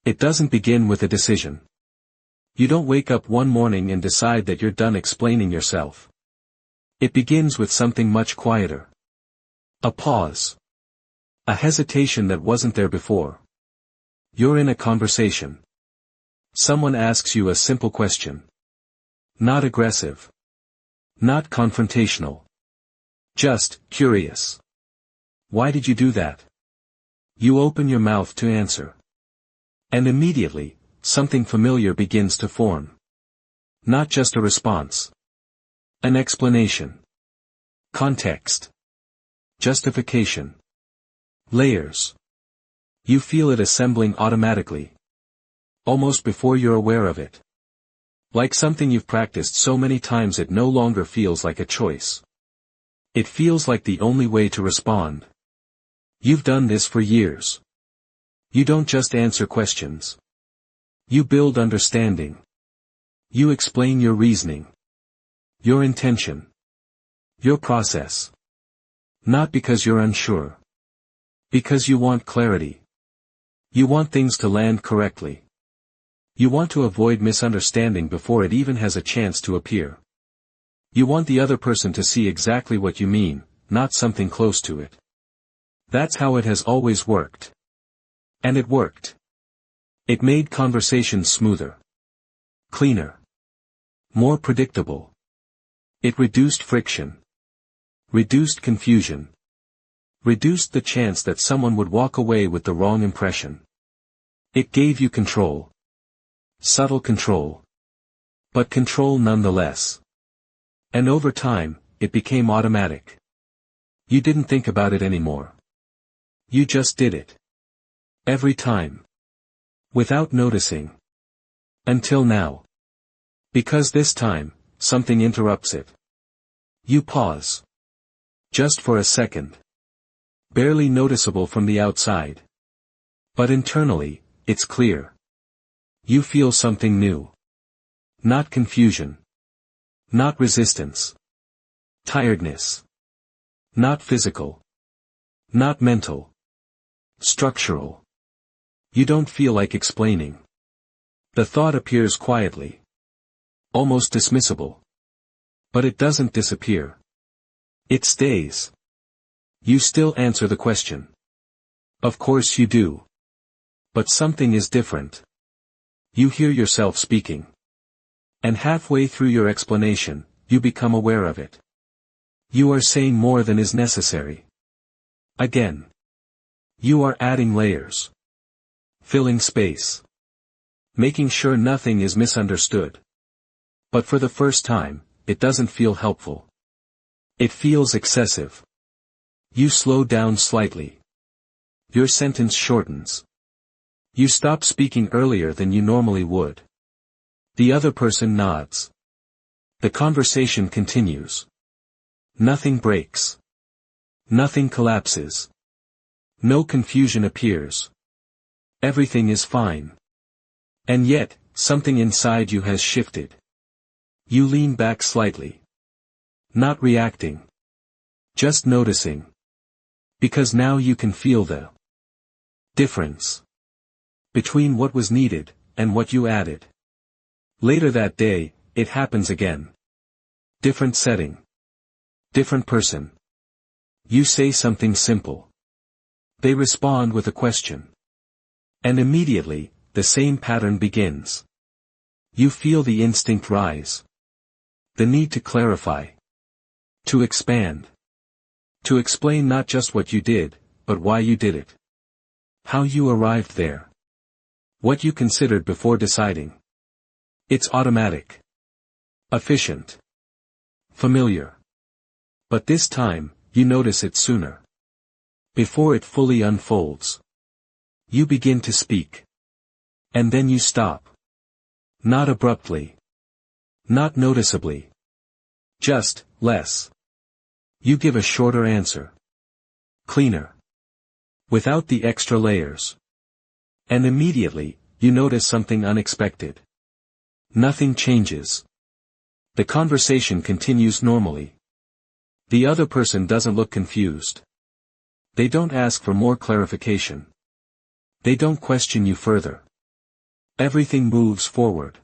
It doesn't begin with a decision. You don't wake up one morning and decide that you're done explaining yourself. It begins with something much quieter. A pause. A hesitation that wasn't there before. You're in a conversation. Someone asks you a simple question. Not aggressive. Not confrontational. Just curious. Why did you do that? You open your mouth to answer. And immediately, something familiar begins to form. Not just a response. An explanation. Context. Justification. Layers. You feel it assembling automatically. Almost before you're aware of it. Like something you've practiced so many times it no longer feels like a choice. It feels like the only way to respond. You've done this for years. You don't just answer questions. You build understanding. You explain your reasoning. Your intention. Your process. Not because you're unsure. Because you want clarity. You want things to land correctly. You want to avoid misunderstanding before it even has a chance to appear. You want the other person to see exactly what you mean, not something close to it. That's how it has always worked. And it worked. It made conversations smoother. Cleaner. More predictable. It reduced friction. Reduced confusion. Reduced the chance that someone would walk away with the wrong impression. It gave you control. Subtle control. But control nonetheless. And over time, it became automatic. You didn't think about it anymore. You just did it. Every time. Without noticing. Until now. Because this time, something interrupts it. You pause. Just for a second. Barely noticeable from the outside. But internally, it's clear. You feel something new. Not confusion. Not resistance. Tiredness. Not physical. Not mental. Structural. You don't feel like explaining. The thought appears quietly. Almost dismissible. But it doesn't disappear. It stays. You still answer the question. Of course you do. But something is different. You hear yourself speaking. And halfway through your explanation, you become aware of it. You are saying more than is necessary. Again. You are adding layers. Filling space. Making sure nothing is misunderstood. But for the first time, it doesn't feel helpful. It feels excessive. You slow down slightly. Your sentence shortens. You stop speaking earlier than you normally would. The other person nods. The conversation continues. Nothing breaks. Nothing collapses. No confusion appears. Everything is fine. And yet, something inside you has shifted. You lean back slightly. Not reacting. Just noticing. Because now you can feel the difference between what was needed and what you added. Later that day, it happens again. Different setting. Different person. You say something simple. They respond with a question. And immediately, the same pattern begins. You feel the instinct rise. The need to clarify. To expand. To explain not just what you did, but why you did it. How you arrived there. What you considered before deciding. It's automatic. Efficient. Familiar. But this time, you notice it sooner. Before it fully unfolds. You begin to speak. And then you stop. Not abruptly. Not noticeably. Just, less. You give a shorter answer. Cleaner. Without the extra layers. And immediately, you notice something unexpected. Nothing changes. The conversation continues normally. The other person doesn't look confused. They don't ask for more clarification. They don't question you further. Everything moves forward.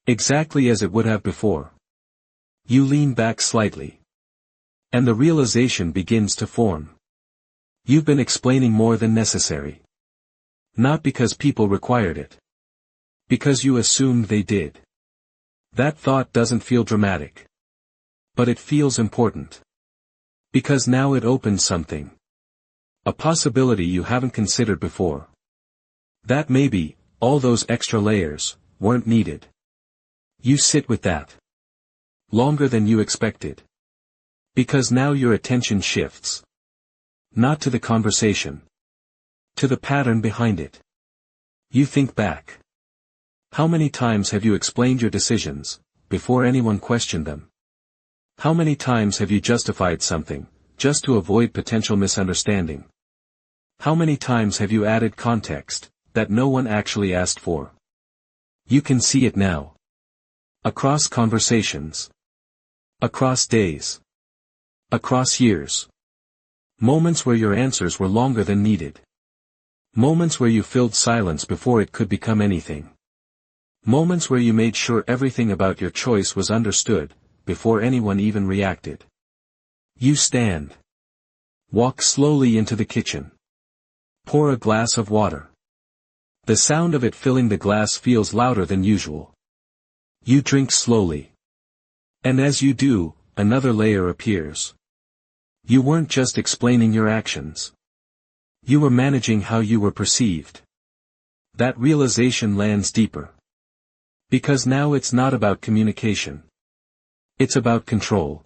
Exactly as it would have before. You lean back slightly. And the realization begins to form. You've been explaining more than necessary. Not because people required it. Because you assumed they did. That thought doesn't feel dramatic. But it feels important. Because now it opens something. A possibility you haven't considered before. That maybe, all those extra layers, weren't needed. You sit with that. Longer than you expected. Because now your attention shifts. Not to the conversation. To the pattern behind it. You think back. How many times have you explained your decisions, before anyone questioned them? How many times have you justified something, just to avoid potential misunderstanding? How many times have you added context, that no one actually asked for? You can see it now. Across conversations. Across days. Across years. Moments where your answers were longer than needed. Moments where you filled silence before it could become anything. Moments where you made sure everything about your choice was understood, before anyone even reacted. You stand. Walk slowly into the kitchen. Pour a glass of water. The sound of it filling the glass feels louder than usual. You drink slowly. And as you do, another layer appears. You weren't just explaining your actions. You were managing how you were perceived. That realization lands deeper. Because now it's not about communication. It's about control.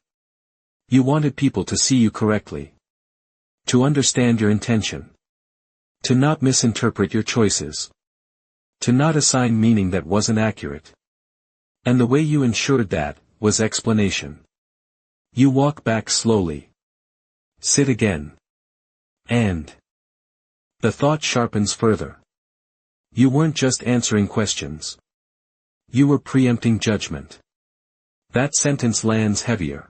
You wanted people to see you correctly. To understand your intention. To not misinterpret your choices. To not assign meaning that wasn't accurate. And the way you ensured that, was explanation. You walk back slowly. Sit again. And the thought sharpens further. You weren't just answering questions. You were preempting judgment. That sentence lands heavier.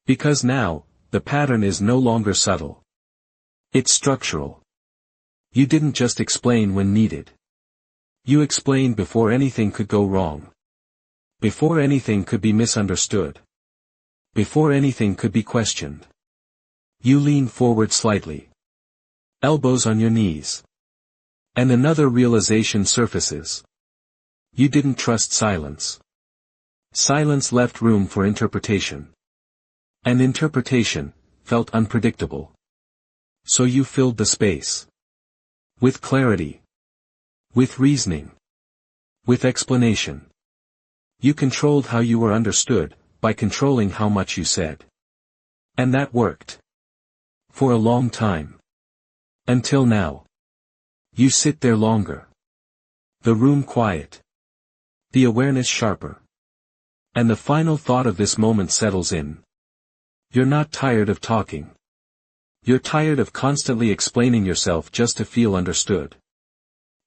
Because now, the pattern is no longer subtle. It's structural. You didn't just explain when needed. You explained before anything could go wrong. Before anything could be misunderstood. Before anything could be questioned. You lean forward slightly. Elbows on your knees. And another realization surfaces. You didn't trust silence. Silence left room for interpretation. And interpretation felt unpredictable. So you filled the space. With clarity. With reasoning. With explanation. You controlled how you were understood, by controlling how much you said. And that worked. For a long time. Until now. You sit there longer. The room quiet. The awareness sharper. And the final thought of this moment settles in. You're not tired of talking. You're tired of constantly explaining yourself just to feel understood.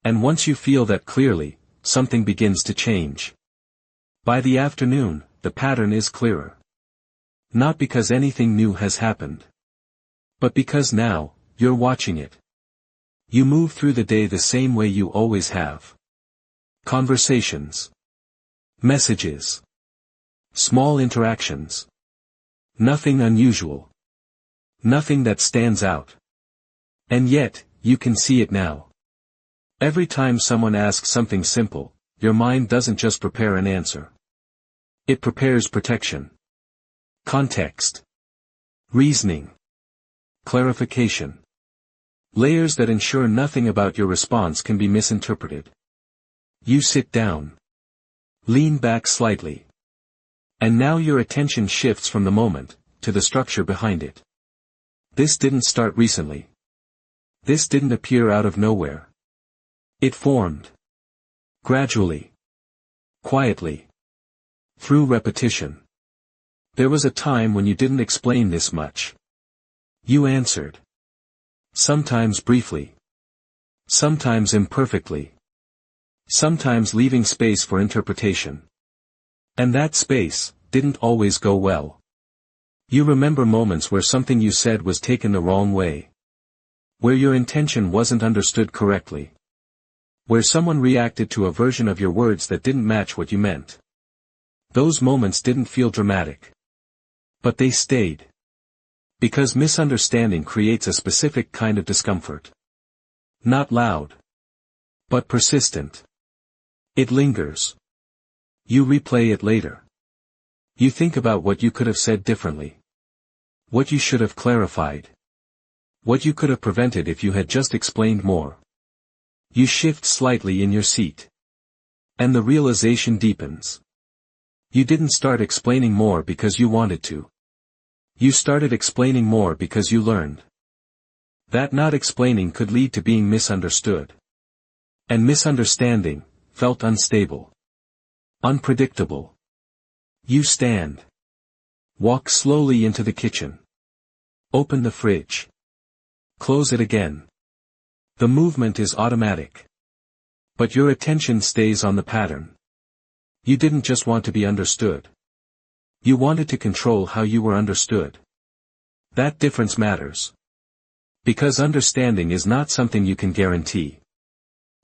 And once you feel that clearly, something begins to change. By the afternoon, the pattern is clearer. Not because anything new has happened. But because now, you're watching it. You move through the day the same way you always have. Conversations. Messages. Small interactions. Nothing unusual. Nothing that stands out. And yet, you can see it now. Every time someone asks something simple, your mind doesn't just prepare an answer. It prepares protection. Context. Reasoning. Clarification. Layers that ensure nothing about your response can be misinterpreted. You sit down. Lean back slightly. And now your attention shifts from the moment, to the structure behind it. This didn't start recently. This didn't appear out of nowhere. It formed. Gradually. Quietly. Through repetition. There was a time when you didn't explain this much. You answered. Sometimes briefly. Sometimes imperfectly. Sometimes leaving space for interpretation. And that space didn't always go well. You remember moments where something you said was taken the wrong way. Where your intention wasn't understood correctly. Where someone reacted to a version of your words that didn't match what you meant. Those moments didn't feel dramatic. But they stayed. Because misunderstanding creates a specific kind of discomfort. Not loud. But persistent. It lingers. You replay it later. You think about what you could have said differently. What you should have clarified. What you could have prevented if you had just explained more. You shift slightly in your seat. And the realization deepens. You didn't start explaining more because you wanted to. You started explaining more because you learned. That not explaining could lead to being misunderstood. And misunderstanding felt unstable. Unpredictable. You stand. Walk slowly into the kitchen. Open the fridge. Close it again. The movement is automatic. But your attention stays on the pattern. You didn't just want to be understood. You wanted to control how you were understood. That difference matters. Because understanding is not something you can guarantee.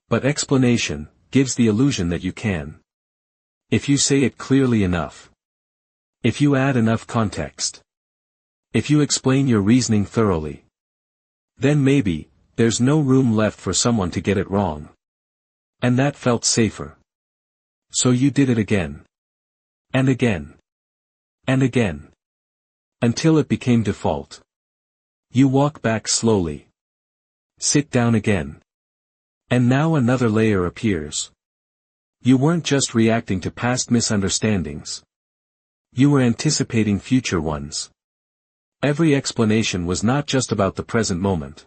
But explanation gives the illusion that you can. If you say it clearly enough. If you add enough context. If you explain your reasoning thoroughly. Then maybe, there's no room left for someone to get it wrong. And that felt safer. So you did it again. And again. And again. Until it became default. You walk back slowly. Sit down again. And now another layer appears. You weren't just reacting to past misunderstandings. You were anticipating future ones. Every explanation was not just about the present moment.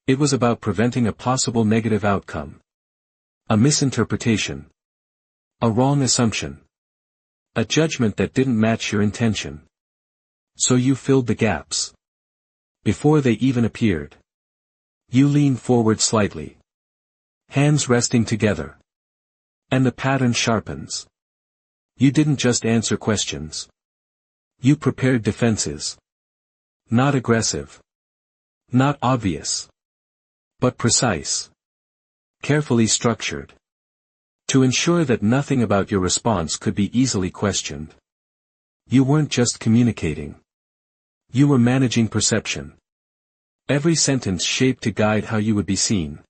It was about preventing a possible negative outcome. A misinterpretation. A wrong assumption. A judgment that didn't match your intention. So you filled the gaps. Before they even appeared. You leaned forward slightly. Hands resting together. And the pattern sharpens. You didn't just answer questions. You prepared defenses. Not aggressive. Not obvious. But precise. Carefully structured. To ensure that nothing about your response could be easily questioned. You weren't just communicating. You were managing perception. Every sentence shaped to guide how you would be seen.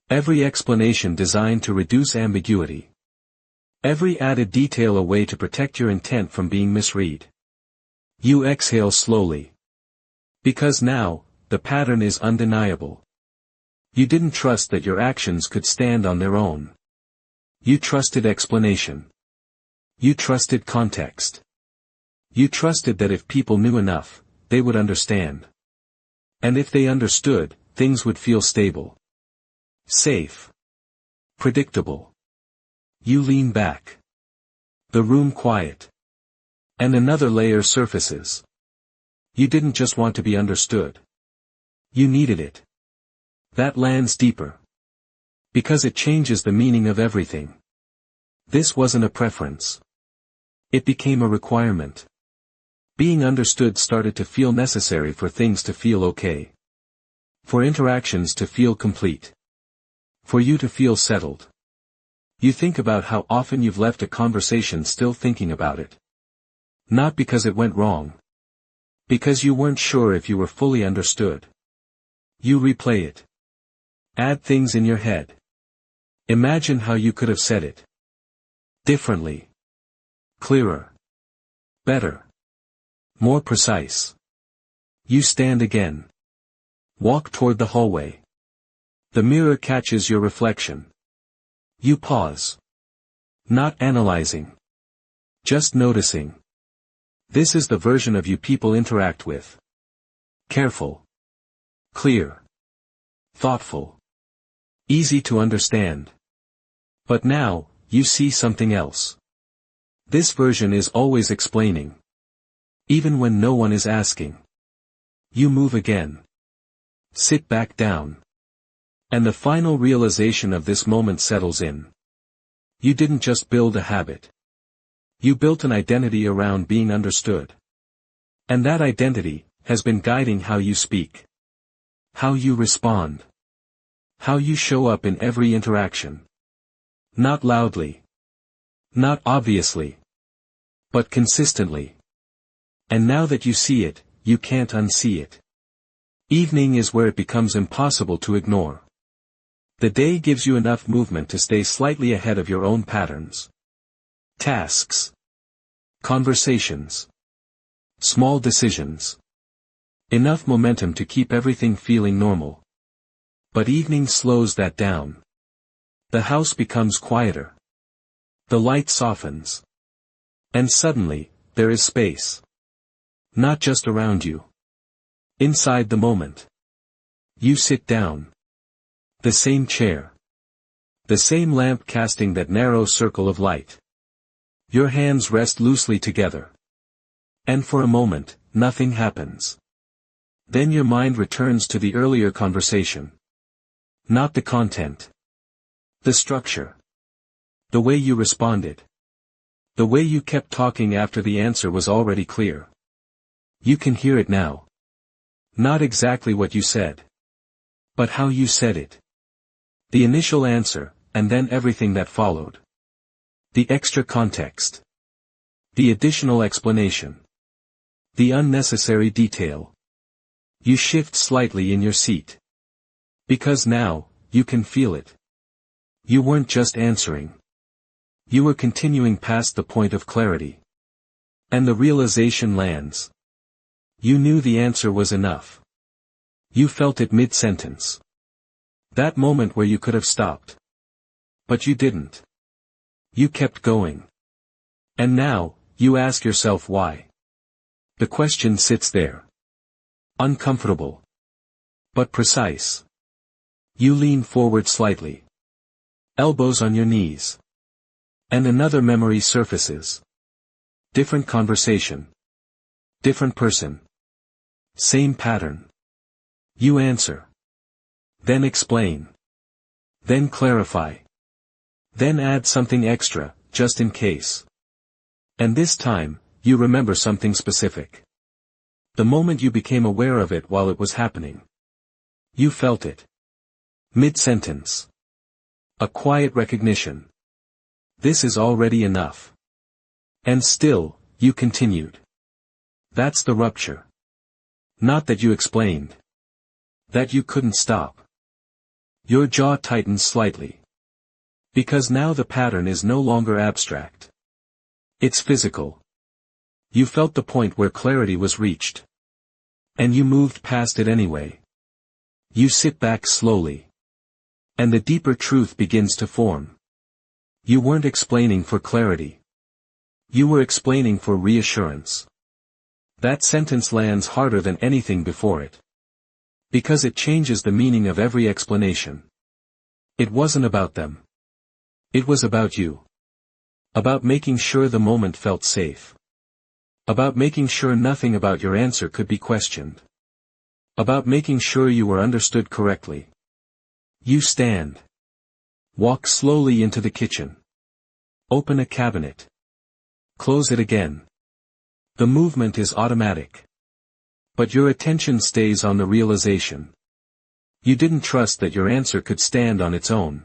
Every explanation designed to reduce ambiguity. Every added detail a way to protect your intent from being misread. You exhale slowly. Because now, the pattern is undeniable. You didn't trust that your actions could stand on their own. You trusted explanation. You trusted context. You trusted that if people knew enough, they would understand. And if they understood, things would feel stable. Safe. Predictable. You lean back. The room quiet. And another layer surfaces. You didn't just want to be understood. You needed it. That lands deeper. Because it changes the meaning of everything. This wasn't a preference. It became a requirement. Being understood started to feel necessary for things to feel okay. For interactions to feel complete. For you to feel settled. You think about how often you've left a conversation still thinking about it. Not because it went wrong. Because you weren't sure if you were fully understood. You replay it. Add things in your head. Imagine how you could have said it. Differently. Clearer. Better. More precise. You stand again. Walk toward the hallway. The mirror catches your reflection. You pause. Not analyzing. Just noticing. This is the version of you people interact with. Careful. Clear. Thoughtful. Easy to understand. But now, you see something else. This version is always explaining. Even when no one is asking. You move again. Sit back down. And the final realization of this moment settles in. You didn't just build a habit. You built an identity around being understood. And that identity has been guiding how you speak. How you respond. How you show up in every interaction. Not loudly. Not obviously. But consistently. And now that you see it, you can't unsee it. Evening is where it becomes impossible to ignore. The day gives you enough movement to stay slightly ahead of your own patterns. Tasks. Conversations. Small decisions. Enough momentum to keep everything feeling normal. But evening slows that down. The house becomes quieter. The light softens. And suddenly, there is space. Not just around you. Inside the moment. You sit down. The same chair. The same lamp casting that narrow circle of light. Your hands rest loosely together. And for a moment, nothing happens. Then your mind returns to the earlier conversation. Not the content. The structure. The way you responded. The way you kept talking after the answer was already clear. You can hear it now. Not exactly what you said. But how you said it. The initial answer, and then everything that followed. The extra context. The additional explanation. The unnecessary detail. You shift slightly in your seat. Because now, you can feel it. You weren't just answering. You were continuing past the point of clarity. And the realization lands. You knew the answer was enough. You felt it mid-sentence. That moment where you could have stopped. But you didn't. You kept going. And now, you ask yourself why. The question sits there. Uncomfortable. But precise. You lean forward slightly. Elbows on your knees. And another memory surfaces. Different conversation. Different person. Same pattern. You answer. Then explain. Then clarify. Then add something extra, just in case. And this time, you remember something specific. The moment you became aware of it while it was happening. You felt it. Mid-sentence. A quiet recognition. This is already enough. And still, you continued. That's the rupture. Not that you explained. That you couldn't stop. Your jaw tightens slightly. Because now the pattern is no longer abstract. It's physical. You felt the point where clarity was reached. And you moved past it anyway. You sit back slowly. And the deeper truth begins to form. You weren't explaining for clarity. You were explaining for reassurance. That sentence lands harder than anything before it. Because it changes the meaning of every explanation. It wasn't about them. It was about you. About making sure the moment felt safe. About making sure nothing about your answer could be questioned. About making sure you were understood correctly. You stand. Walk slowly into the kitchen. Open a cabinet. Close it again. The movement is automatic. But your attention stays on the realization. You didn't trust that your answer could stand on its own.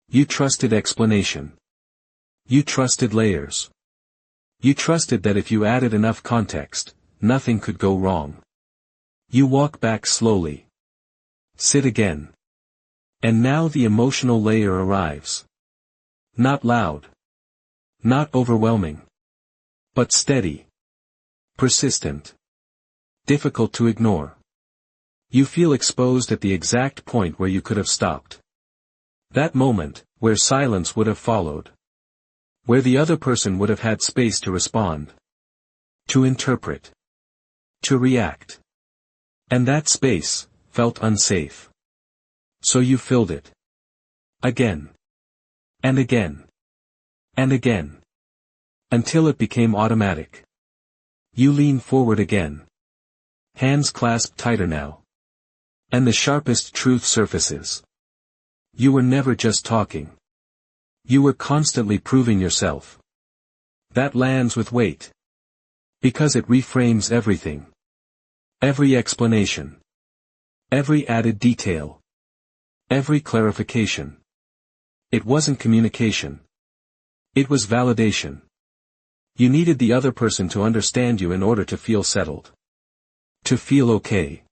You trusted explanation. You trusted layers. You trusted that if you added enough context, nothing could go wrong. You walk back slowly. Sit again. And now the emotional layer arrives. Not loud. Not overwhelming. But steady. Persistent. Difficult to ignore. You feel exposed at the exact point where you could have stopped. That moment, where silence would have followed. Where the other person would have had space to respond. To interpret. To react. And that space felt unsafe. So you filled it. Again. And again. And again. Until it became automatic. You lean forward again. Hands clasped tighter now. And the sharpest truth surfaces. You were never just talking. You were constantly proving yourself. That lands with weight. Because it reframes everything. Every explanation. Every added detail. Every clarification. It wasn't communication. It was validation. You needed the other person to understand you in order to feel settled. To feel okay.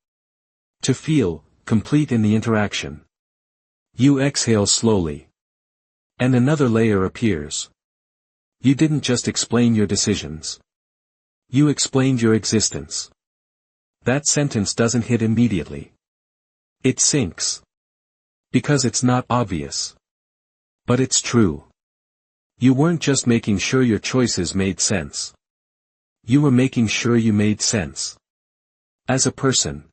To feel complete in the interaction. You exhale slowly. And another layer appears. You didn't just explain your decisions. You explained your existence. That sentence doesn't hit immediately. It sinks. Because it's not obvious. But it's true. You weren't just making sure your choices made sense. You were making sure you made sense. As a person.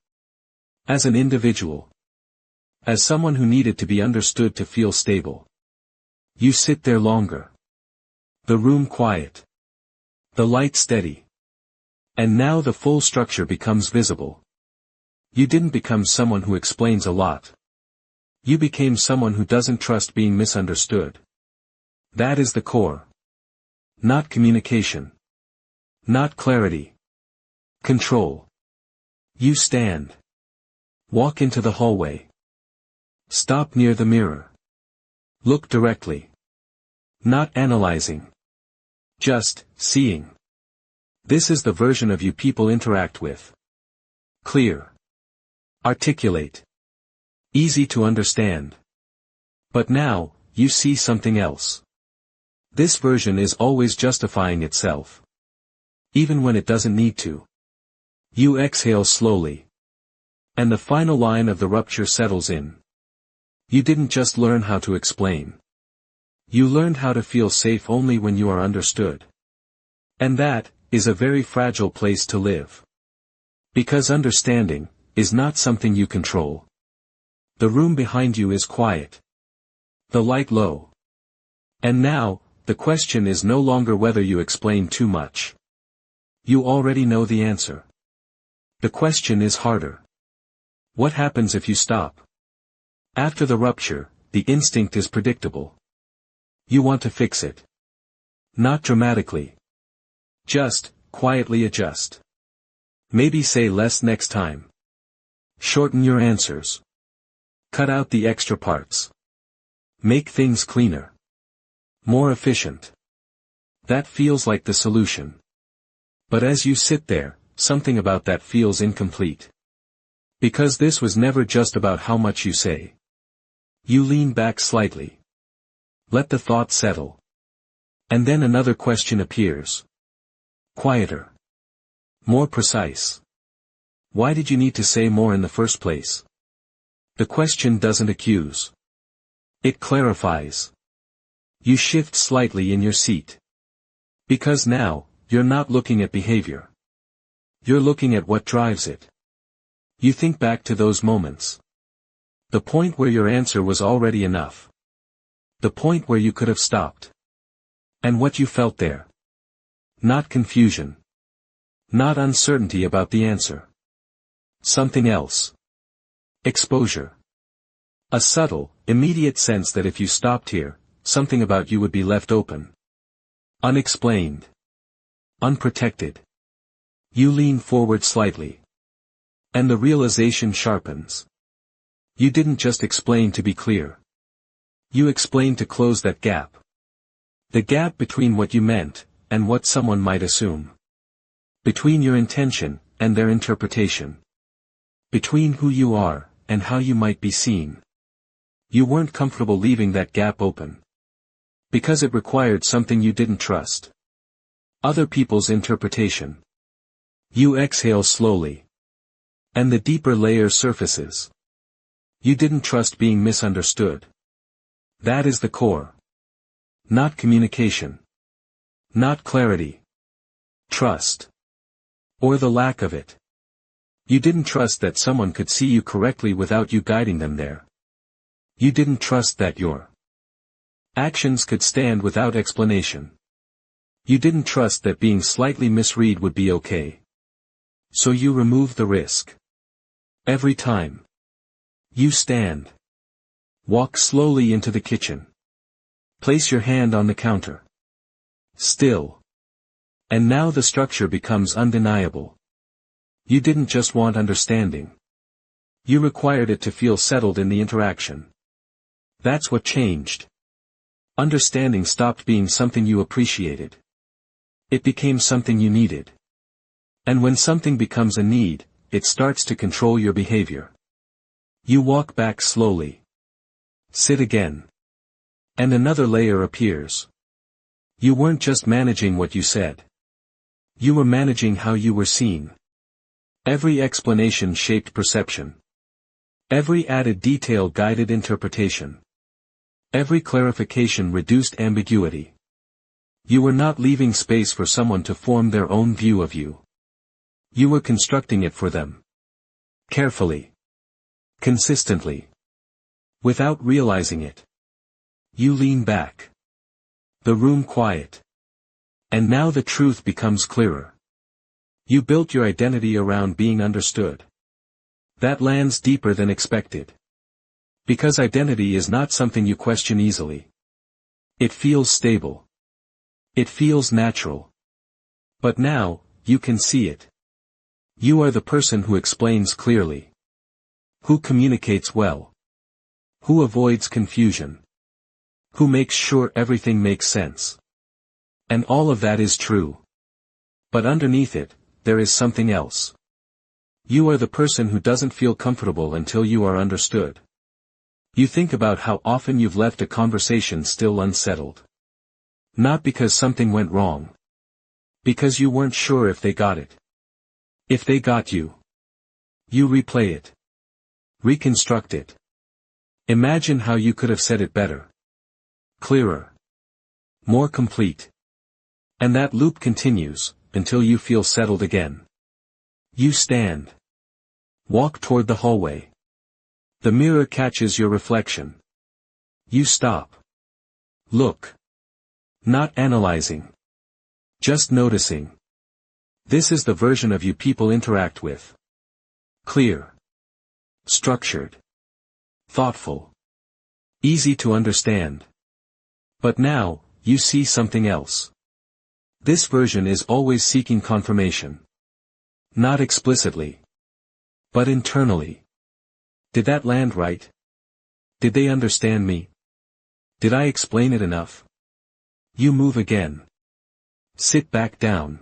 As an individual. As someone who needed to be understood to feel stable. You sit there longer. The room quiet. The light steady. And now the full structure becomes visible. You didn't become someone who explains a lot. You became someone who doesn't trust being misunderstood. That is the core. Not communication. Not clarity. Control. You stand. Walk into the hallway. Stop near the mirror. Look directly. Not analyzing. Just seeing. This is the version of you people interact with. Clear. Articulate. Easy to understand. But now, you see something else. This version is always justifying itself. Even when it doesn't need to. You exhale slowly. And the final line of the rupture settles in. You didn't just learn how to explain. You learned how to feel safe only when you are understood. And that is a very fragile place to live. Because understanding is not something you control. The room behind you is quiet. The light low. And now, the question is no longer whether you explain too much. You already know the answer. The question is harder. What happens if you stop? After the rupture, the instinct is predictable. You want to fix it. Not dramatically. Just, quietly adjust. Maybe say less next time. Shorten your answers. Cut out the extra parts. Make things cleaner. More efficient. That feels like the solution. But as you sit there, something about that feels incomplete. Because this was never just about how much you say. You lean back slightly. Let the thought settle. And then another question appears. Quieter. More precise. Why did you need to say more in the first place? The question doesn't accuse. It clarifies. You shift slightly in your seat. Because now, you're not looking at behavior. You're looking at what drives it. You think back to those moments. The point where your answer was already enough. The point where you could have stopped. And what you felt there. Not confusion. Not uncertainty about the answer. Something else. Exposure. A subtle, immediate sense that if you stopped here, something about you would be left open. Unexplained. Unprotected. You lean forward slightly. And the realization sharpens. You didn't just explain to be clear. You explained to close that gap. The gap between what you meant, and what someone might assume. Between your intention, and their interpretation. Between who you are, and how you might be seen. You weren't comfortable leaving that gap open. Because it required something you didn't trust. Other people's interpretation. You exhale slowly. And the deeper layer surfaces. You didn't trust being misunderstood. That is the core. Not communication. Not clarity. Trust. Or the lack of it. You didn't trust that someone could see you correctly without you guiding them there. You didn't trust that your actions could stand without explanation. You didn't trust that being slightly misread would be okay. So you removed the risk. Every time. You stand. Walk slowly into the kitchen. Place your hand on the counter. Still. And now the structure becomes undeniable. You didn't just want understanding. You required it to feel settled in the interaction. That's what changed. Understanding stopped being something you appreciated. It became something you needed. And when something becomes a need, it starts to control your behavior. You walk back slowly. Sit again. And another layer appears. You weren't just managing what you said. You were managing how you were seen. Every explanation shaped perception. Every added detail guided interpretation. Every clarification reduced ambiguity. You were not leaving space for someone to form their own view of you. You were constructing it for them. Carefully. Consistently. Without realizing it. You lean back. The room quiet. And now the truth becomes clearer. You built your identity around being understood. That lands deeper than expected. Because identity is not something you question easily. It feels stable. It feels natural. But now, you can see it. You are the person who explains clearly. Who communicates well. Who avoids confusion. Who makes sure everything makes sense. And all of that is true. But underneath it, there is something else. You are the person who doesn't feel comfortable until you are understood. You think about how often you've left a conversation still unsettled. Not because something went wrong. Because you weren't sure if they got it. If they got you. You replay it. Reconstruct it. Imagine how you could have said it better. Clearer. More complete. And that loop continues, until you feel settled again. You stand. Walk toward the hallway. The mirror catches your reflection. You stop. Look. Not analyzing. Just noticing. This is the version of you people interact with. Clear. Structured. Thoughtful. Easy to understand. But now, you see something else. This version is always seeking confirmation. Not explicitly. But internally. Did that land right? Did they understand me? Did I explain it enough? You move again. Sit back down.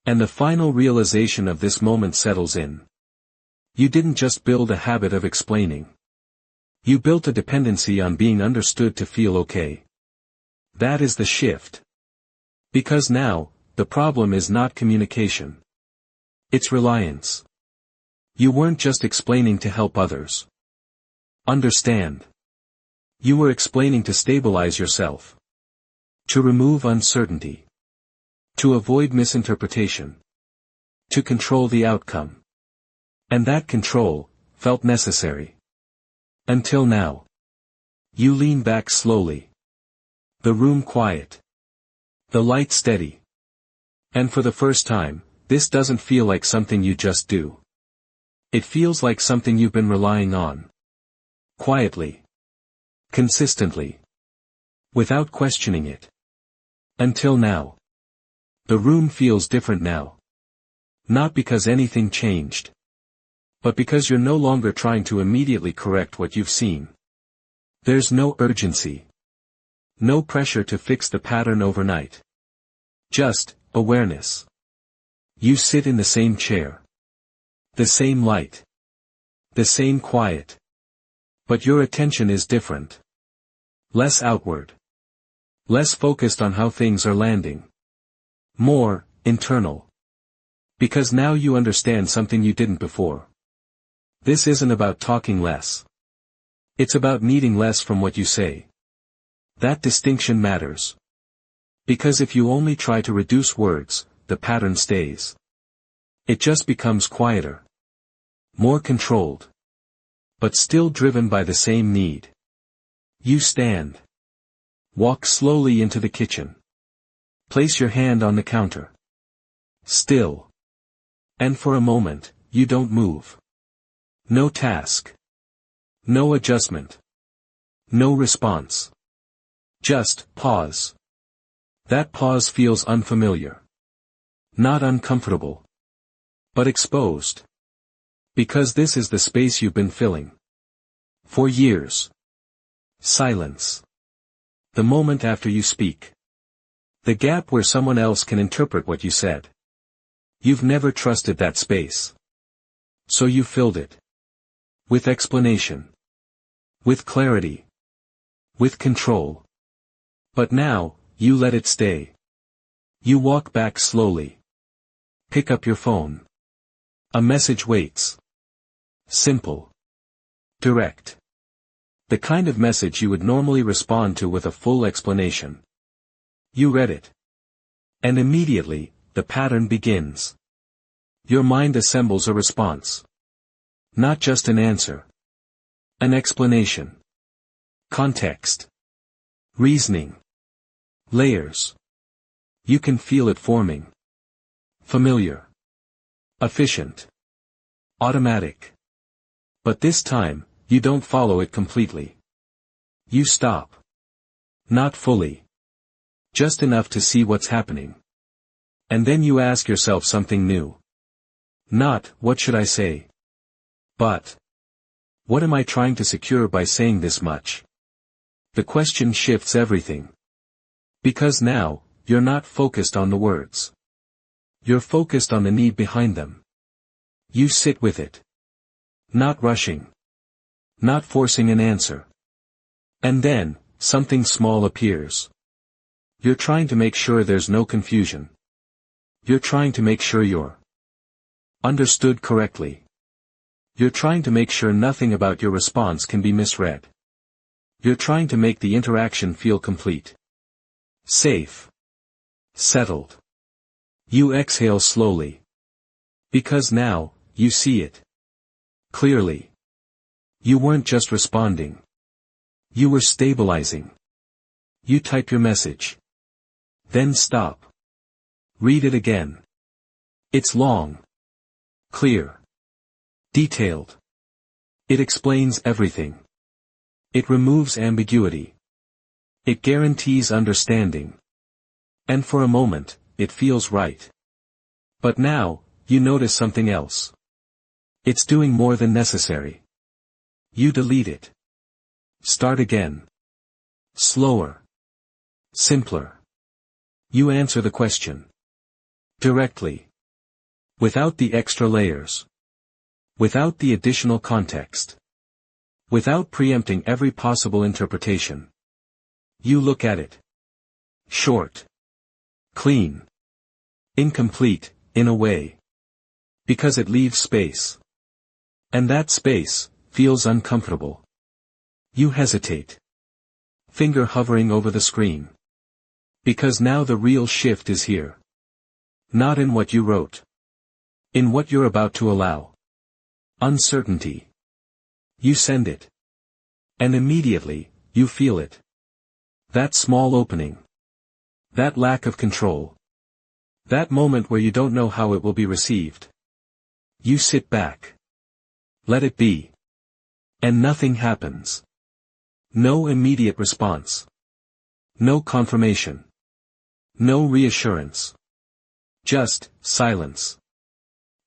And the final realization of this moment settles in. You didn't just build a habit of explaining. You built a dependency on being understood to feel okay. That is the shift. Because now, the problem is not communication. It's reliance. You weren't just explaining to help others. Understand. You were explaining to stabilize yourself. To remove uncertainty. To avoid misinterpretation. To control the outcome. And that control felt necessary. Until now. You lean back slowly. The room quiet. The light steady. And for the first time, this doesn't feel like something you just do. It feels like something you've been relying on. Quietly. Consistently. Without questioning it. Until now. The room feels different now. Not because anything changed. But because you're no longer trying to immediately correct what you've seen. There's no urgency. No pressure to fix the pattern overnight. Just awareness. You sit in the same chair. The same light. The same quiet. But your attention is different. Less outward. Less focused on how things are landing. More internal. Because now you understand something you didn't before. This isn't about talking less. It's about needing less from what you say. That distinction matters. Because if you only try to reduce words, the pattern stays. It just becomes quieter. More controlled. But still driven by the same need. You stand. Walk slowly into the kitchen. Place your hand on the counter. Still. And for a moment, you don't move. No task. No adjustment. No response. Just pause. That pause feels unfamiliar. Not uncomfortable. But exposed. Because this is the space you've been filling. For years. Silence. The moment after you speak. The gap where someone else can interpret what you said. You've never trusted that space. So you filled it. With explanation. With clarity. With control. But now, you let it stay. You walk back slowly. Pick up your phone. A message waits. Simple. Direct. The kind of message you would normally respond to with a full explanation. You read it. And immediately, the pattern begins. Your mind assembles a response. Not just an answer. An explanation. Context. Reasoning. Layers. You can feel it forming. Familiar. Efficient. Automatic. But this time, you don't follow it completely. You stop. Not fully. Just enough to see what's happening. And then you ask yourself something new. Not, what should I say? But, what am I trying to secure by saying this much? The question shifts everything. Because now, you're not focused on the words. You're focused on the need behind them. You sit with it. Not rushing. Not forcing an answer. And then, something small appears. You're trying to make sure there's no confusion. You're trying to make sure you're understood correctly. You're trying to make sure nothing about your response can be misread. You're trying to make the interaction feel complete. Safe. Settled. You exhale slowly. Because now, you see it. Clearly. You weren't just responding. You were stabilizing. You type your message. Then stop. Read it again. It's long. Clear. Detailed. It explains everything. It removes ambiguity. It guarantees understanding. And for a moment, it feels right. But now, you notice something else. It's doing more than necessary. You delete it. Start again. Slower. Simpler. You answer the question. Directly. Without the extra layers. Without the additional context. Without preempting every possible interpretation. You look at it. Short. Clean. Incomplete, in a way. Because it leaves space. And that space feels uncomfortable. You hesitate. Finger hovering over the screen. Because now the real shift is here. Not in what you wrote. In what you're about to allow. Uncertainty. You send it. And immediately, you feel it. That small opening. That lack of control. That moment where you don't know how it will be received. You sit back. Let it be. And nothing happens. No immediate response. No confirmation. No reassurance. Just silence.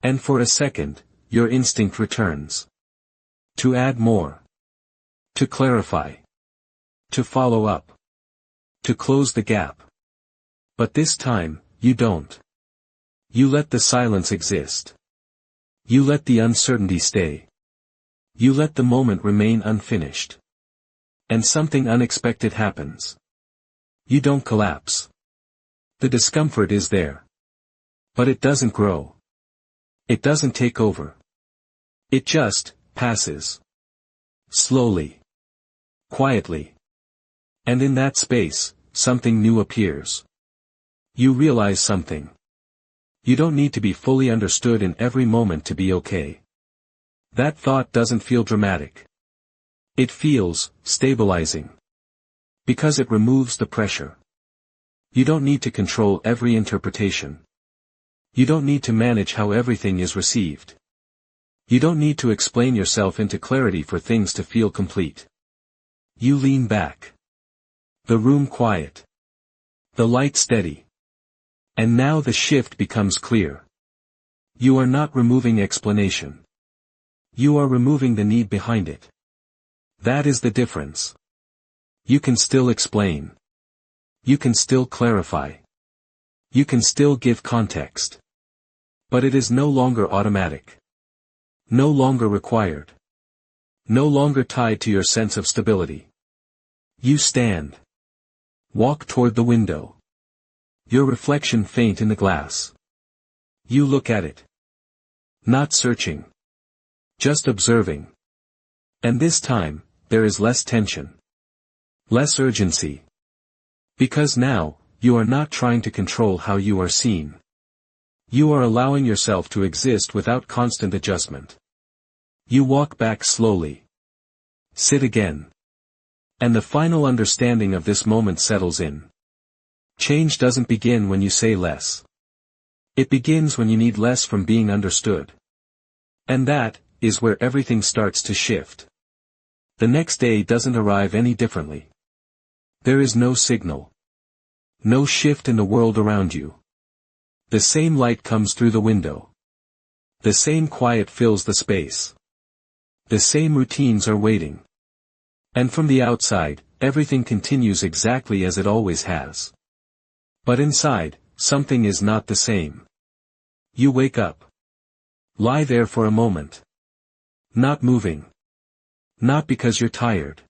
And for a second, your instinct returns. To add more. To clarify. To follow up. To close the gap. But this time, you don't. You let the silence exist. You let the uncertainty stay. You let the moment remain unfinished. And something unexpected happens. You don't collapse. The discomfort is there. But it doesn't grow. It doesn't take over. It just passes. Slowly. Quietly. And in that space, something new appears. You realize something. You don't need to be fully understood in every moment to be okay. That thought doesn't feel dramatic. It feels stabilizing. Because it removes the pressure. You don't need to control every interpretation. You don't need to manage how everything is received. You don't need to explain yourself into clarity for things to feel complete. You lean back. The room quiet. The light steady. And now the shift becomes clear. You are not removing explanation. You are removing the need behind it. That is the difference. You can still explain. You can still clarify. You can still give context. But it is no longer automatic. No longer required. No longer tied to your sense of stability. You stand. Walk toward the window. Your reflection faint in the glass. You look at it. Not searching. Just observing. And this time, there is less tension. Less urgency. Because now, you are not trying to control how you are seen. You are allowing yourself to exist without constant adjustment. You walk back slowly. Sit again. And the final understanding of this moment settles in. Change doesn't begin when you say less. It begins when you need less from being understood. And that is where everything starts to shift. The next day doesn't arrive any differently. There is no signal. No shift in the world around you. The same light comes through the window. The same quiet fills the space. The same routines are waiting. And from the outside, everything continues exactly as it always has. But inside, something is not the same. You wake up. Lie there for a moment. Not moving. Not because you're tired.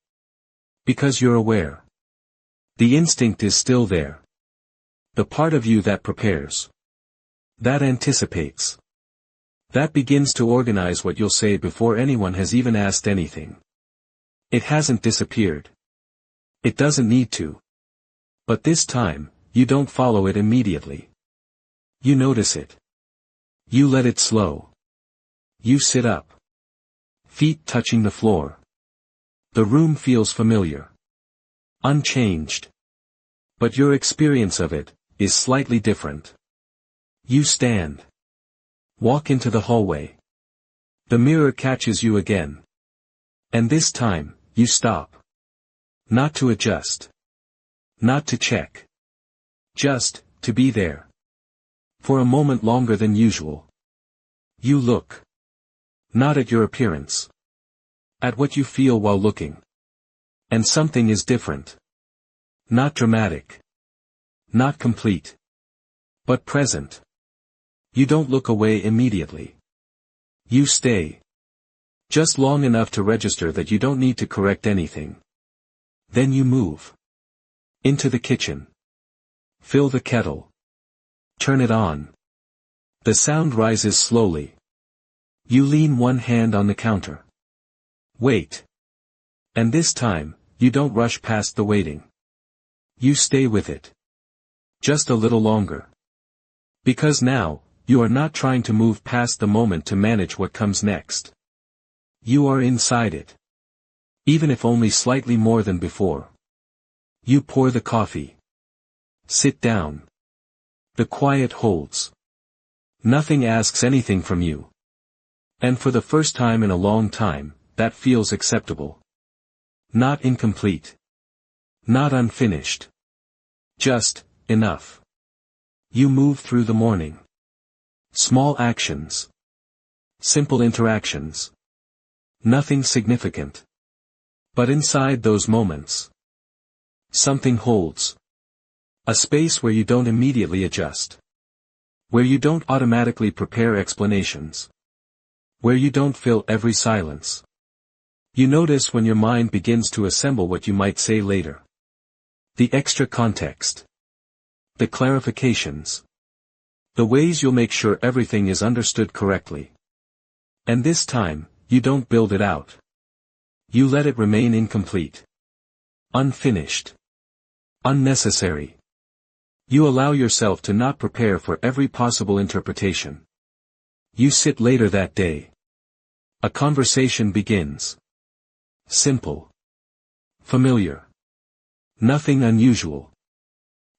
Because you're aware. The instinct is still there. The part of you that prepares. That anticipates. That begins to organize what you'll say before anyone has even asked anything. It hasn't disappeared. It doesn't need to. But this time, you don't follow it immediately. You notice it. You let it slow. You sit up. Feet touching the floor. The room feels familiar. Unchanged. But your experience of it is slightly different. You stand. Walk into the hallway. The mirror catches you again. And this time, you stop. Not to adjust. Not to check. Just to be there. For a moment longer than usual. You look. Not at your appearance. At what you feel while looking. And something is different. Not dramatic. Not complete. But present. You don't look away immediately. You stay. Just long enough to register that you don't need to correct anything. Then you move. Into the kitchen. Fill the kettle. Turn it on. The sound rises slowly. You lean one hand on the counter. Wait. And this time, you don't rush past the waiting. You stay with it. Just a little longer. Because now, you are not trying to move past the moment to manage what comes next. You are inside it. Even if only slightly more than before. You pour the coffee. Sit down. The quiet holds. Nothing asks anything from you. And for the first time in a long time, that feels acceptable. Not incomplete. Not unfinished. Just enough. You move through the morning. Small actions. Simple interactions. Nothing significant. But inside those moments, something holds. A space where you don't immediately adjust. Where you don't automatically prepare explanations. Where you don't fill every silence. You notice when your mind begins to assemble what you might say later. The extra context. The clarifications. The ways you'll make sure everything is understood correctly. And this time, you don't build it out. You let it remain incomplete. Unfinished. Unnecessary. You allow yourself to not prepare for every possible interpretation. You sit later that day. A conversation begins. Simple. Familiar. Nothing unusual.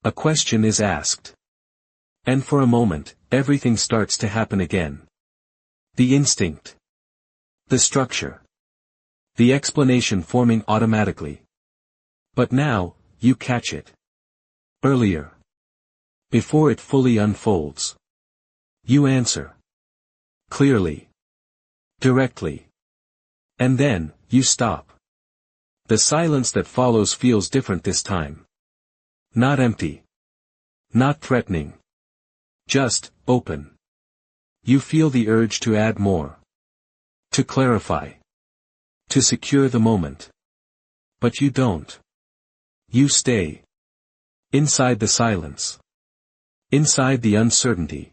A question is asked. And for a moment, everything starts to happen again. The instinct. The structure. The explanation forming automatically. But now, you catch it. Earlier. Before it fully unfolds. You answer. Clearly. Directly. And then, you stop. The silence that follows feels different this time. Not empty. Not threatening. Just, open. You feel the urge to add more. To clarify. To secure the moment. But you don't. You stay. Inside the silence. Inside the uncertainty.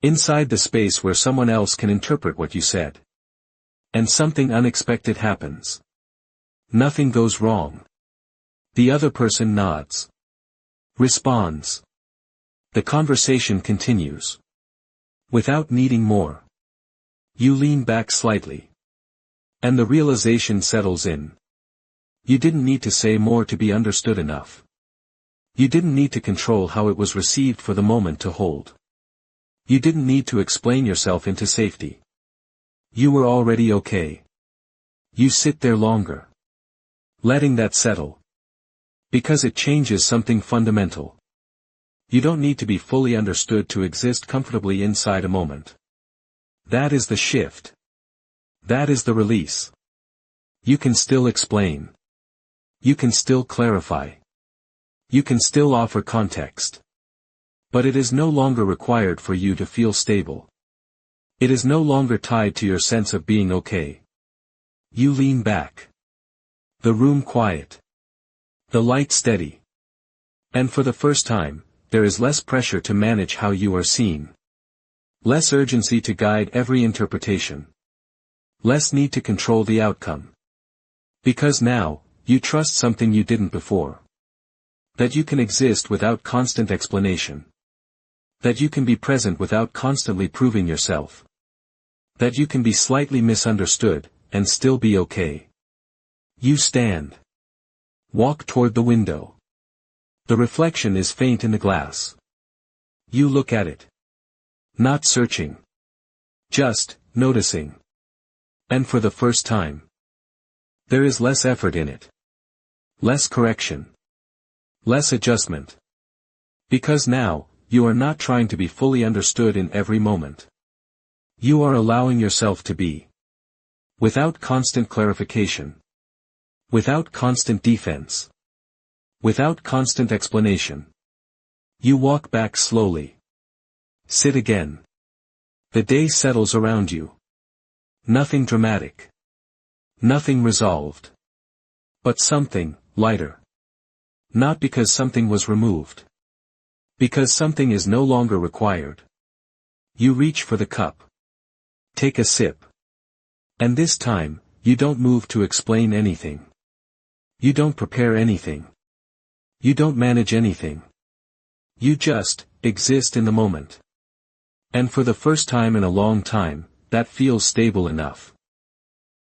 Inside the space where someone else can interpret what you said. And something unexpected happens. Nothing goes wrong. The other person nods. Responds. The conversation continues. Without needing more. You lean back slightly. And the realization settles in. You didn't need to say more to be understood enough. You didn't need to control how it was received for the moment to hold. You didn't need to explain yourself into safety. You were already okay. You sit there longer. Letting that settle. Because it changes something fundamental. You don't need to be fully understood to exist comfortably inside a moment. That is the shift. That is the release. You can still explain. You can still clarify. You can still offer context. But it is no longer required for you to feel stable. It is no longer tied to your sense of being okay. You lean back. The room quiet. The light steady. And for the first time, there is less pressure to manage how you are seen. Less urgency to guide every interpretation. Less need to control the outcome. Because now, you trust something you didn't before. That you can exist without constant explanation. That you can be present without constantly proving yourself. That you can be slightly misunderstood, and still be okay. You stand. Walk toward the window. The reflection is faint in the glass. You look at it. Not searching. Just, noticing. And for the first time. There is less effort in it. Less correction. Less adjustment. Because now, you are not trying to be fully understood in every moment. You are allowing yourself to be. Without constant clarification. Without constant defense. Without constant explanation. You walk back slowly. Sit again. The day settles around you. Nothing dramatic. Nothing resolved. But something, lighter. Not because something was removed. Because something is no longer required. You reach for the cup. Take a sip. And this time, you don't move to explain anything. You don't prepare anything. You don't manage anything. You just, exist in the moment. And for the first time in a long time, that feels stable enough.